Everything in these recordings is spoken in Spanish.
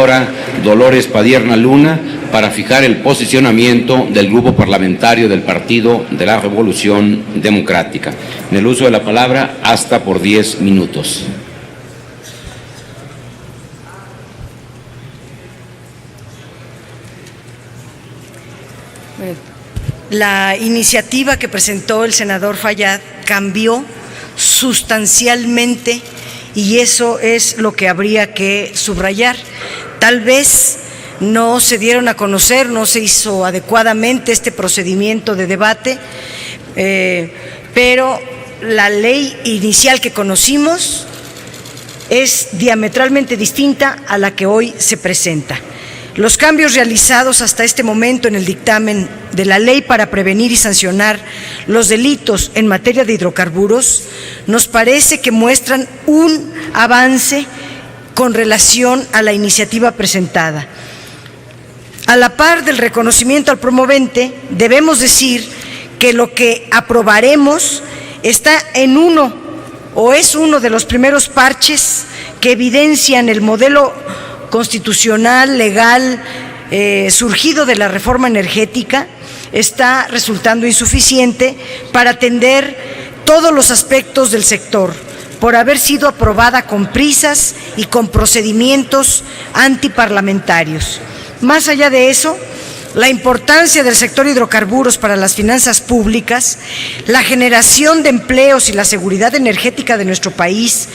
senadora Dolores Padierna Luna para fijar el posicionamiento del Grupo Parlamentario del Partido de la Revolución Democrática. En el uso de la palabra, hasta por 10 minutos. La iniciativa que presentó el senador Fayad cambió sustancialmente y eso es lo que habría que subrayar. Tal vez no se dieron a conocer, no se hizo adecuadamente este procedimiento de debate, pero la ley inicial que conocimos es diametralmente distinta a la que hoy se presenta. Los cambios realizados hasta este momento en el dictamen de la ley para prevenir y sancionar los delitos en materia de hidrocarburos nos parece que muestran un avance con relación a la iniciativa presentada. A la par del reconocimiento al promovente, debemos decir que lo que aprobaremos está en uno o es uno de los primeros parches que evidencian el modelo constitucional, legal, surgido de la reforma energética. Está resultando insuficiente para atender todos los aspectos del sector, por haber sido aprobada con prisas y con procedimientos antiparlamentarios. Más allá de eso, la importancia del sector hidrocarburos para las finanzas públicas, la generación de empleos y la seguridad energética de nuestro país,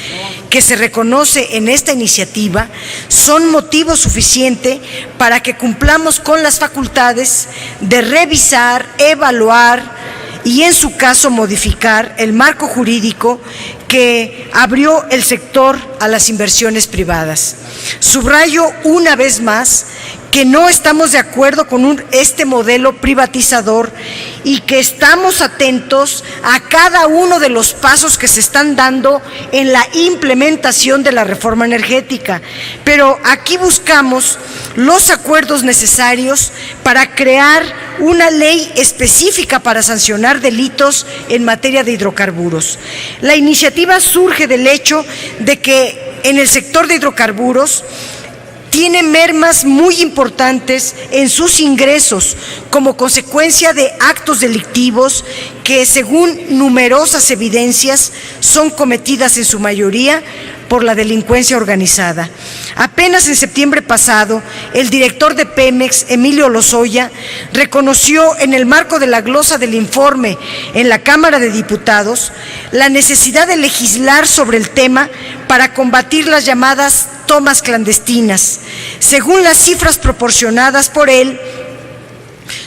que se reconoce en esta iniciativa, son motivo suficiente para que cumplamos con las facultades de revisar, evaluar y, en su caso, modificar el marco jurídico que abrió el sector a las inversiones privadas. Subrayo una vez más que no estamos de acuerdo con este modelo privatizador y que estamos atentos a cada uno de los pasos que se están dando en la implementación de la reforma energética. Pero aquí buscamos los acuerdos necesarios para crear una ley específica para sancionar delitos en materia de hidrocarburos. La iniciativa surge del hecho de que en el sector de hidrocarburos tiene mermas muy importantes en sus ingresos como consecuencia de actos delictivos que, según numerosas evidencias, son cometidas en su mayoría por la delincuencia organizada. Apenas en septiembre pasado, el director de Pemex, Emilio Lozoya, reconoció en el marco de la glosa del informe en la Cámara de Diputados la necesidad de legislar sobre el tema para combatir las llamadas tomas clandestinas. Según las cifras proporcionadas por él,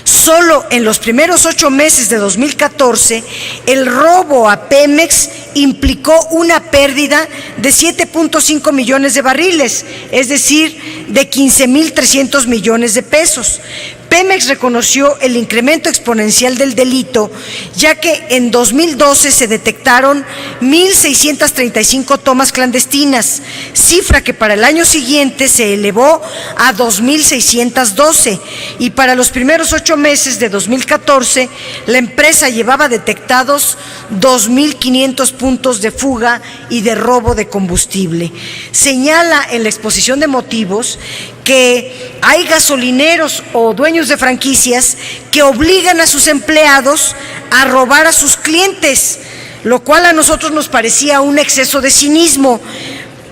solo en los primeros 8 meses de 2014, el robo a Pemex implicó una pérdida de 7.5 millones de barriles, es decir, de 15.300 millones de pesos. Pemex reconoció el incremento exponencial del delito, ya que en 2012 se detectaron 1.635 tomas clandestinas, cifra que para el año siguiente se elevó a 2.612, y para los primeros 8 meses de 2014 la empresa llevaba detectados 2.500 puntos de fuga y de robo de combustible. Señala en la exposición de motivos que hay gasolineros o dueños de franquicias que obligan a sus empleados a robar a sus clientes, lo cual a nosotros nos parecía un exceso de cinismo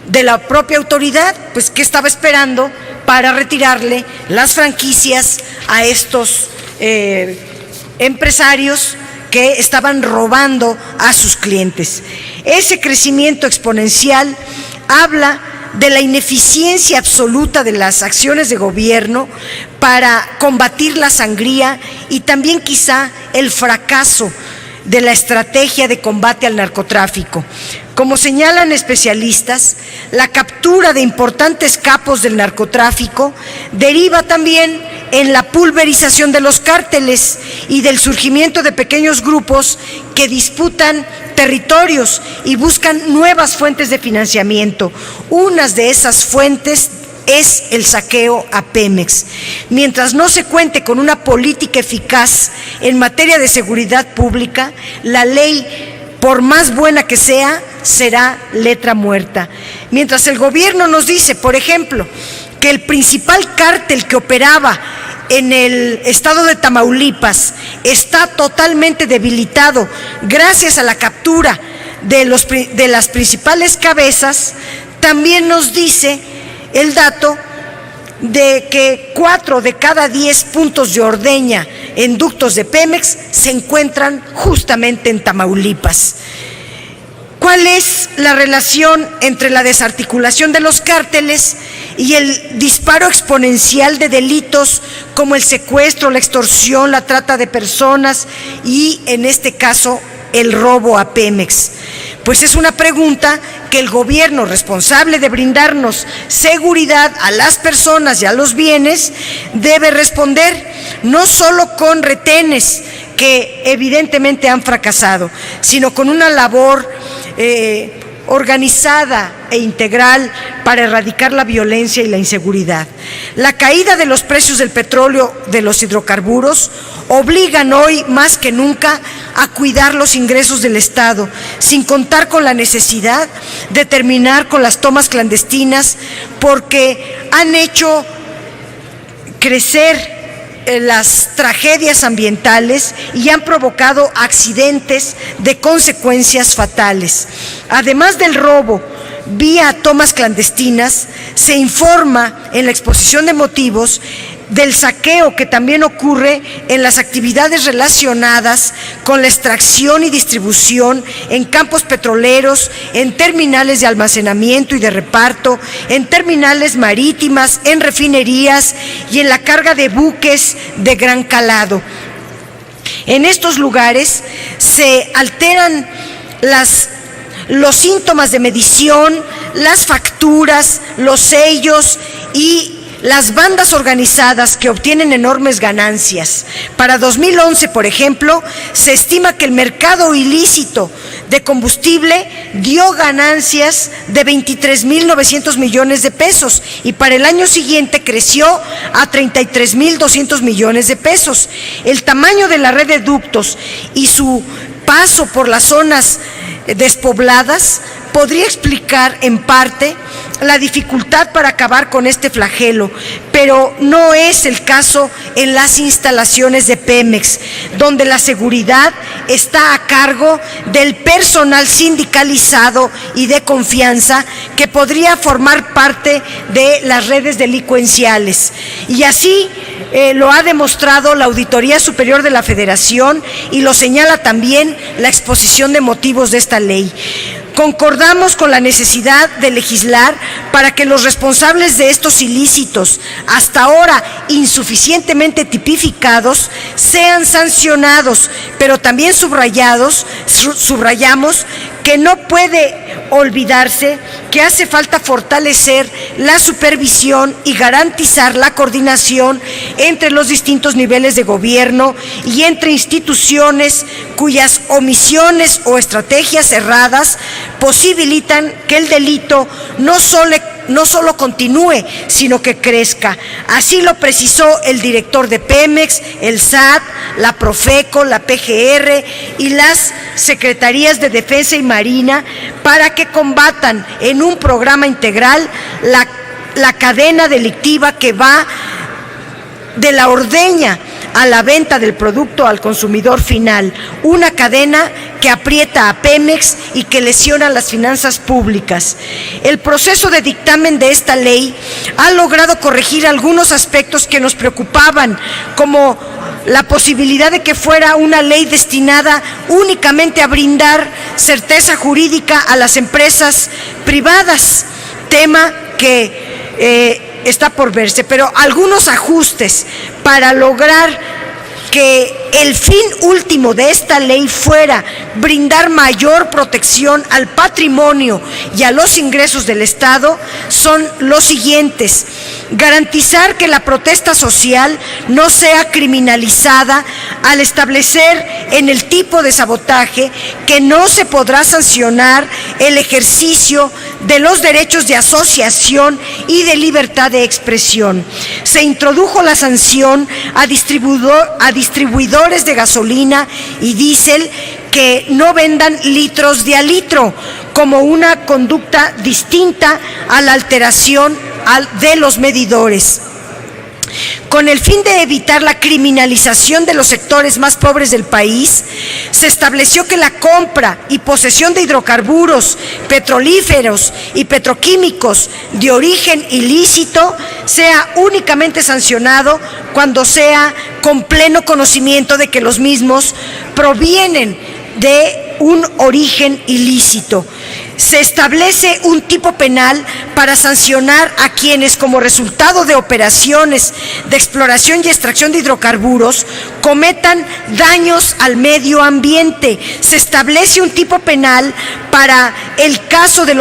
de la propia autoridad, pues ¿qué estaba esperando para retirarle las franquicias a estos empresarios que estaban robando a sus clientes? Ese crecimiento exponencial habla de la ineficiencia absoluta de las acciones de gobierno para combatir la sangría y también quizá el fracaso de la estrategia de combate al narcotráfico. Como señalan especialistas, la captura de importantes capos del narcotráfico deriva también en la pulverización de los cárteles y del surgimiento de pequeños grupos que disputan territorios y buscan nuevas fuentes de financiamiento. Unas de esas fuentes es el saqueo a Pemex. Mientras no se cuente con una política eficaz en materia de seguridad pública, la ley, por más buena que sea, será letra muerta. Mientras el gobierno nos dice, por ejemplo, que el principal cártel que operaba en el estado de Tamaulipas está totalmente debilitado gracias a la captura de las principales cabezas, también nos dice el dato de que 4 de cada 10 puntos de ordeña en ductos de Pemex se encuentran justamente en Tamaulipas. ¿Cuál es la relación entre la desarticulación de los cárteles y el disparo exponencial de delitos como el secuestro, la extorsión, la trata de personas y, en este caso, el robo a Pemex? Pues es una pregunta que el gobierno, responsable de brindarnos seguridad a las personas y a los bienes, debe responder, no solo con retenes que evidentemente han fracasado, sino con una labor organizada e integral para erradicar la violencia y la inseguridad. La caída de los precios del petróleo, de los hidrocarburos, obligan hoy más que nunca a cuidar los ingresos del Estado, sin contar con la necesidad de terminar con las tomas clandestinas, porque han hecho crecer las tragedias ambientales y han provocado accidentes de consecuencias fatales. Además del robo vía tomas clandestinas, se informa en la exposición de motivos del saqueo que también ocurre en las actividades relacionadas con la extracción y distribución en campos petroleros, en terminales de almacenamiento y de reparto, en terminales marítimas, en refinerías y en la carga de buques de gran calado. En estos lugares se alteran los síntomas de medición, las facturas, los sellos y las bandas organizadas que obtienen enormes ganancias. Para 2011, por ejemplo, se estima que el mercado ilícito de combustible dio ganancias de 23.900 millones de pesos y para el año siguiente creció a 33.200 millones de pesos. El tamaño de la red de ductos y su paso por las zonas despobladas podría explicar en parte la dificultad para acabar con este flagelo, pero no es el caso en las instalaciones de Pemex, donde la seguridad está a cargo del personal sindicalizado y de confianza que podría formar parte de las redes delincuenciales. Y así lo ha demostrado la Auditoría Superior de la Federación y lo señala también la exposición de motivos de esta ley. Concordamos con la necesidad de legislar para que los responsables de estos ilícitos, hasta ahora insuficientemente tipificados, sean sancionados, pero también subrayamos que no puede olvidarse que hace falta fortalecer la supervisión y garantizar la coordinación entre los distintos niveles de gobierno y entre instituciones cuyas omisiones o estrategias erradas posibilitan que el delito no solo continúe, sino que crezca. Así lo precisó el director de Pemex, el SAT, la Profeco, la PGR y las Secretarías de Defensa y Marina para que combatan en un programa integral la cadena delictiva que va de la ordeña a la venta del producto al consumidor final, una cadena que aprieta a Pemex y que lesiona las finanzas públicas. El proceso de dictamen de esta ley ha logrado corregir algunos aspectos que nos preocupaban, como la posibilidad de que fuera una ley destinada únicamente a brindar certeza jurídica a las empresas privadas, tema que está por verse, pero algunos ajustes para lograr que el fin último de esta ley fuera brindar mayor protección al patrimonio y a los ingresos del Estado son los siguientes: garantizar que la protesta social no sea criminalizada al establecer en el tipo de sabotaje que no se podrá sancionar el ejercicio de los derechos de asociación y de libertad de expresión. Se introdujo la sanción a distribuidores de gasolina y diésel que no vendan litros de a litro, como una conducta distinta a la alteración de los medidores. Con el fin de evitar la criminalización de los sectores más pobres del país, se estableció que la compra y posesión de hidrocarburos, petrolíferos y petroquímicos de origen ilícito sea únicamente sancionado cuando sea con pleno conocimiento de que los mismos provienen de un origen ilícito. Se establece un tipo penal para sancionar a quienes, como resultado de operaciones de exploración y extracción de hidrocarburos, cometan daños al medio ambiente. Se establece un tipo penal para el caso de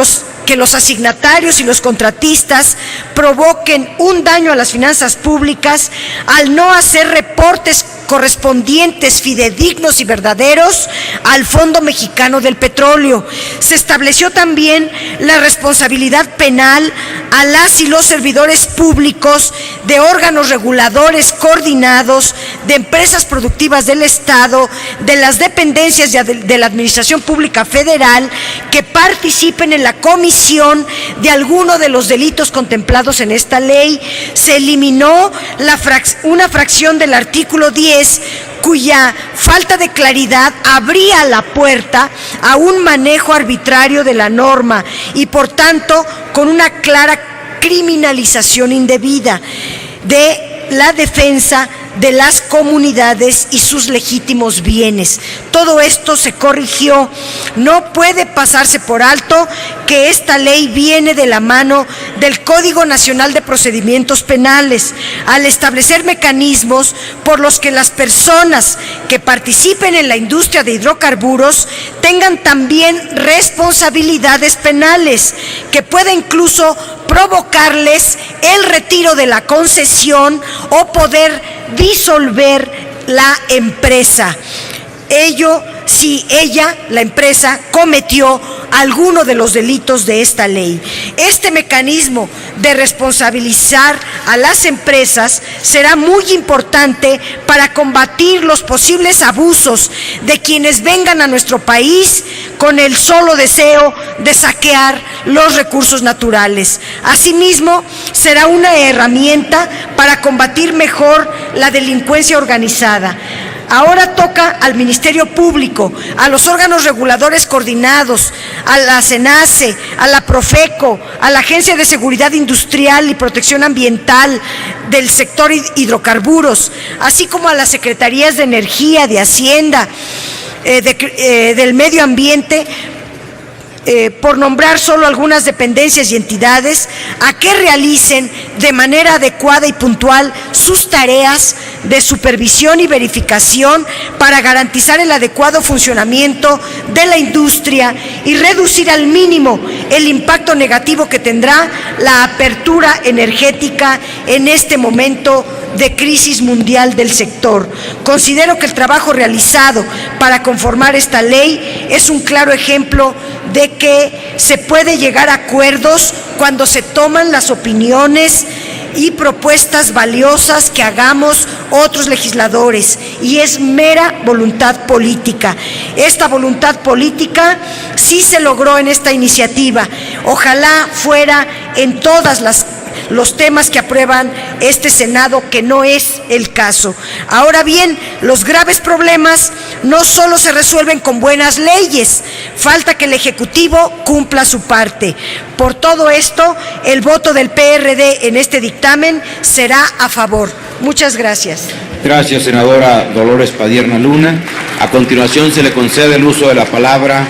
que los asignatarios y los contratistas provoquen un daño a las finanzas públicas al no hacer reportes correspondientes, fidedignos y verdaderos al Fondo Mexicano del Petróleo. Se estableció también la responsabilidad penal a las y los servidores públicos de órganos reguladores coordinados, de empresas productivas del Estado, de las dependencias de la Administración Pública Federal que participen en la comisión de alguno de los delitos contemplados en esta ley. Se eliminó una fracción del artículo 10 cuya falta de claridad abría la puerta a un manejo arbitrario de la norma y, por tanto, con una clara criminalización indebida de la defensa de las comunidades y sus legítimos bienes. Todo esto se corrigió. No puede pasarse por alto que esta ley viene de la mano del Código Nacional de Procedimientos Penales, al establecer mecanismos por los que las personas que participen en la industria de hidrocarburos tengan también responsabilidades penales, que pueda incluso provocarles el retiro de la concesión o poder disolver la empresa. Ello si la empresa, cometió alguno de los delitos de esta ley. Este mecanismo de responsabilizar a las empresas será muy importante para combatir los posibles abusos de quienes vengan a nuestro país con el solo deseo de saquear los recursos naturales. Asimismo, será una herramienta para combatir mejor la delincuencia organizada. Ahora toca al Ministerio Público, a los órganos reguladores coordinados, a la CENACE, a la Profeco, a la Agencia de Seguridad Industrial y Protección Ambiental del sector hidrocarburos, así como a las Secretarías de Energía, de Hacienda, del Medio Ambiente, por nombrar solo algunas dependencias y entidades, a que realicen de manera adecuada y puntual sus tareas de supervisión y verificación para garantizar el adecuado funcionamiento de la industria y reducir al mínimo el impacto negativo que tendrá la apertura energética en este momento de crisis mundial del sector. Considero que el trabajo realizado para conformar esta ley es un claro ejemplo de que se puede llegar a acuerdos cuando se toman las opiniones y propuestas valiosas que hagamos otros legisladores, y es mera voluntad política. Esta voluntad política sí se logró en esta iniciativa. Ojalá fuera en todas los temas que aprueban este Senado, que no es el caso. Ahora bien, los graves problemas no solo se resuelven con buenas leyes, falta que el Ejecutivo cumpla su parte. Por todo esto, el voto del PRD en este dictamen será a favor. Muchas gracias. Gracias, senadora Dolores Padierna Luna. A continuación se le concede el uso de la palabra